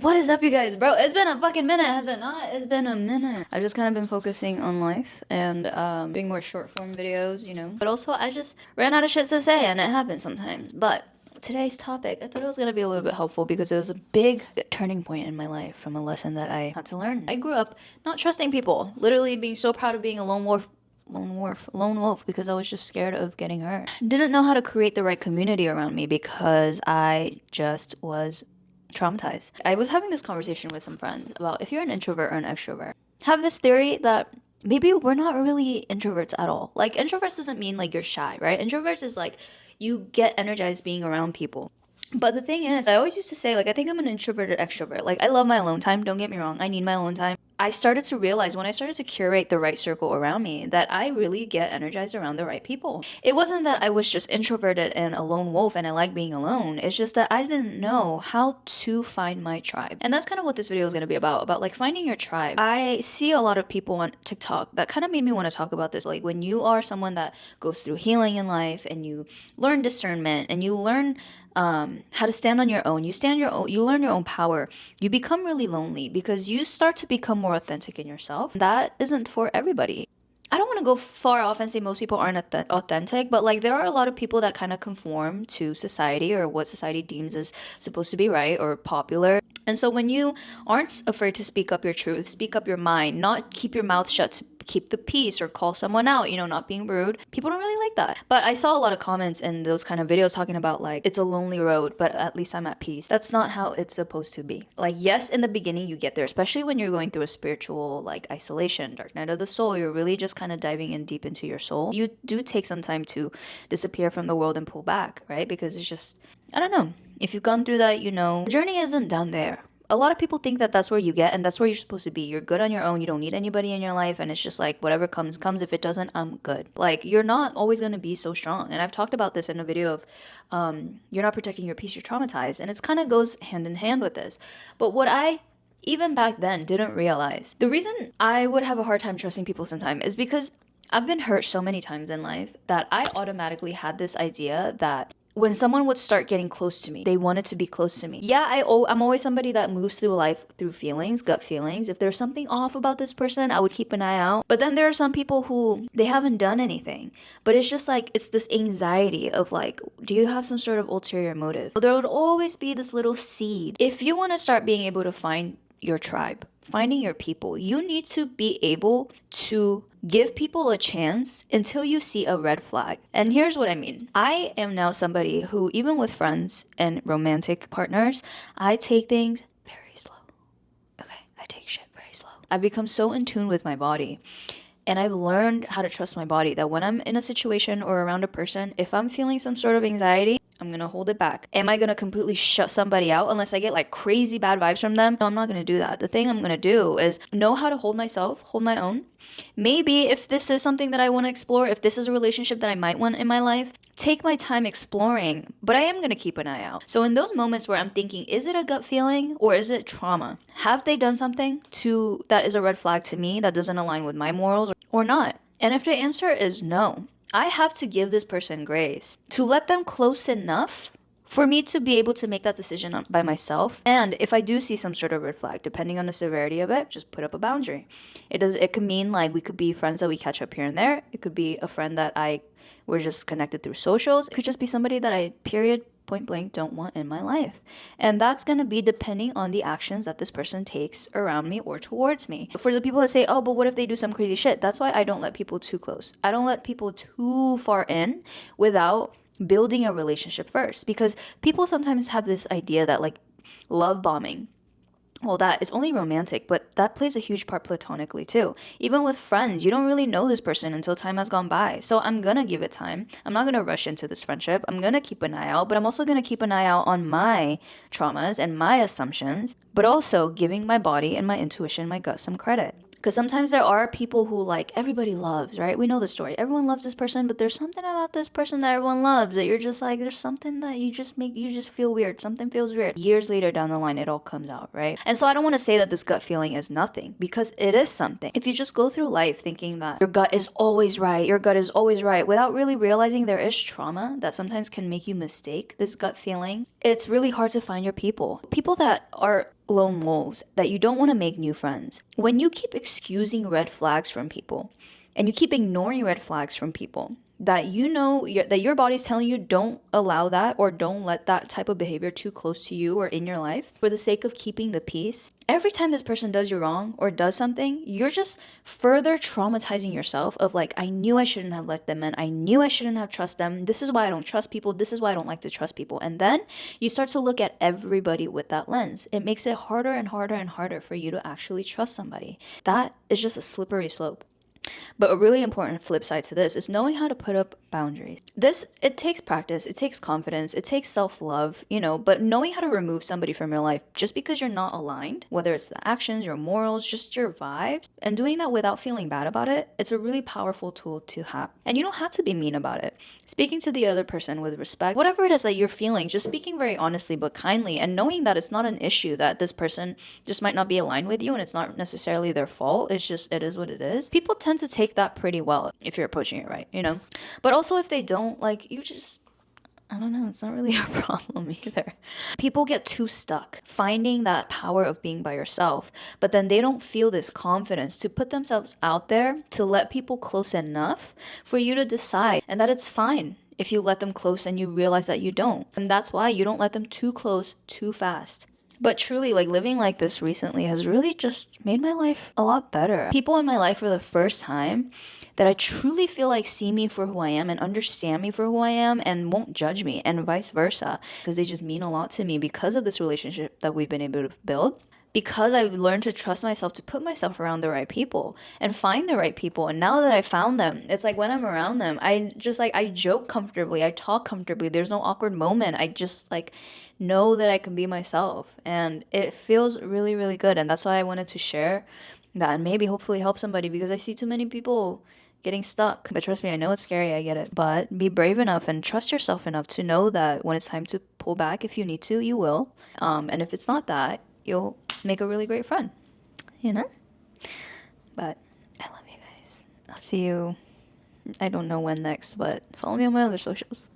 What is up, you guys? Bro, it's been a fucking minute, has it not? It's been a minute. I've just kind of been focusing on life and doing more short form videos, you know. But also, I just ran out of shit to say, and it happens sometimes. But today's topic, I thought it was going to be a little bit helpful because it was a big turning point in my life from a lesson that I had to learn. I grew up not trusting people, literally being so proud of being a lone wolf because I was just scared of getting hurt. Didn't know how to create the right community around me because I just was traumatized. I was having this conversation with some friends about if you're an introvert or an extrovert. Have this theory that maybe we're not really introverts at all. Like, introverts doesn't mean like you're shy, right? Introverts is like you get energized being around people. But the thing is, I always used to say, like, I think I'm an introverted extrovert. Like, I love my alone time, don't get me wrong, I need my alone time. I started to realize when I started to curate the right circle around me that I really get energized around the right people. It wasn't that I was just introverted and a lone wolf and I like being alone. It's just that I didn't know how to find my tribe. And that's kind of what this video is going to be about like finding your tribe. I see a lot of people on TikTok that kind of made me want to talk about this. Like, when you are someone that goes through healing in life and you learn discernment and you learn how to stand on your own, you learn your own power, you become really lonely because you start to become more authentic in yourself. That isn't for everybody. I don't want to go far off and say most people aren't authentic, but like there are a lot of people that kind of conform to society or what society deems as supposed to be right or popular. And so when you aren't afraid to speak up your truth, speak up your mind, not keep your mouth shut, to keep the peace or call someone out, you know, not being rude, people don't really like that. But I saw a lot of comments in those kind of videos talking about like, it's a lonely road, but at least I'm at peace. That's not how it's supposed to be. Like, yes, in the beginning you get there, especially when you're going through a spiritual like isolation, dark night of the soul, you're really just kind of diving in deep into your soul. You do take some time to disappear from the world and pull back, right? Because it's just, I don't know. If you've gone through that, you know, the journey isn't done there. A lot of people think that that's where you get and that's where you're supposed to be. You're good on your own. You don't need anybody in your life. And it's just like, whatever comes. If it doesn't, I'm good. Like, you're not always going to be so strong. And I've talked about this in a video of you're not protecting your peace, you're traumatized. And it kind of goes hand in hand with this. But what I even back then didn't realize, the reason I would have a hard time trusting people sometimes is because I've been hurt so many times in life that I automatically had this idea that when someone would start getting close to me, they wanted to be close to me. Yeah, I'm always somebody that moves through life through feelings, gut feelings. If there's something off about this person, I would keep an eye out. But then there are some people who, they haven't done anything. But it's just like, it's this anxiety of like, do you have some sort of ulterior motive? There would always be this little seed. If you want to start being able to find your tribe, finding your people, you need to be able to give people a chance until you see a red flag. And here's what I mean. I am now somebody who, even with friends and romantic partners, I take things very slow. Okay, I take shit very slow. I've become so in tune with my body. And I've learned how to trust my body that when I'm in a situation or around a person, if I'm feeling some sort of anxiety, I'm gonna hold it back. Am I gonna completely shut somebody out unless I get like crazy bad vibes from them? No, I'm not gonna do that. The thing I'm gonna do is know how to hold myself, hold my own. Maybe if this is something that I want to explore, if this is a relationship that I might want in my life, take my time exploring, but I am going to keep an eye out. So in those moments where I'm thinking, is it a gut feeling or is it trauma? Have they done something that is a red flag to me that doesn't align with my morals or not? And if the answer is no, I have to give this person grace to let them close enough for me to be able to make that decision by myself. And if I do see some sort of red flag, depending on the severity of it, just put up a boundary. It could mean like we could be friends that we catch up here and there. It could be a friend that we're just connected through socials. It could just be somebody that I point blank don't want in my life. And that's going to be depending on the actions that this person takes around me or towards me. For the people that say, oh, but what if they do some crazy shit? That's why I don't let people too close. I don't let people too far in without building a relationship first, because people sometimes have this idea that like love bombing, well, that is only romantic, but that plays a huge part platonically too. Even with friends, you don't really know this person until time has gone by. So I'm gonna give it time. I'm not gonna rush into this friendship. I'm gonna keep an eye out, but I'm also gonna keep an eye out on my traumas and my assumptions, but also giving my body and my intuition, my gut some credit. Because sometimes there are people who like everybody loves, right? We know the story. Everyone loves this person, but there's something about this person that everyone loves that you're just like, there's something that you just feel weird. Something feels weird. Years later down the line, it all comes out, right? And so I don't want to say that this gut feeling is nothing, because it is something. If you just go through life thinking that your gut is always right, without really realizing there is trauma that sometimes can make you mistake this gut feeling, it's really hard to find your people. People that are lone wolves, that you don't want to make new friends. When you keep excusing red flags from people and you keep ignoring red flags from people, that you know that your body's telling you don't allow that, or don't let that type of behavior too close to you or in your life for the sake of keeping the peace. Every time this person does you wrong or does something, you're just further traumatizing yourself of like, I knew I shouldn't have let them in. I knew I shouldn't have trusted them. This is why I don't trust people. This is why I don't like to trust people. And then you start to look at everybody with that lens. It makes it harder and harder and harder for you to actually trust somebody. That is just a slippery slope. But a really important flip side to this is knowing how to put up boundaries. It takes practice, it takes confidence, it takes self-love, but knowing how to remove somebody from your life just because you're not aligned, whether it's the actions, your morals, just your vibes, and doing that without feeling bad about it, it's a really powerful tool to have. And you don't have to be mean about it. Speaking to the other person with respect, whatever it is that you're feeling, just speaking very honestly but kindly, and knowing that it's not an issue, that this person just might not be aligned with you and it's not necessarily their fault. It's just, it is what it is. People tend to take that pretty well if you're approaching it right, But also if they don't, like, you just, I don't know, it's not really a problem either. People get too stuck finding that power of being by yourself, but then they don't feel this confidence to put themselves out there to let people close enough for you to decide, and that it's fine if you let them close and you realize that you don't. And that's why you don't let them too close too fast. But truly, like, living like this recently has really just made my life a lot better. People in my life for the first time that I truly feel like see me for who I am and understand me for who I am and won't judge me, and vice versa, because they just mean a lot to me because of this relationship that we've been able to build. Because I've learned to trust myself, to put myself around the right people and find the right people. And now that I found them, it's like when I'm around them, I joke comfortably, I talk comfortably. There's no awkward moment. I just know that I can be myself, and it feels really, really good. And that's why I wanted to share that and maybe hopefully help somebody, because I see too many people getting stuck. But trust me, I know it's scary, I get it. But be brave enough and trust yourself enough to know that when it's time to pull back, if you need to, you will. And if it's not that, you'll make a really great friend, But I love you guys. I'll see you, I don't know when next, but follow me on my other socials.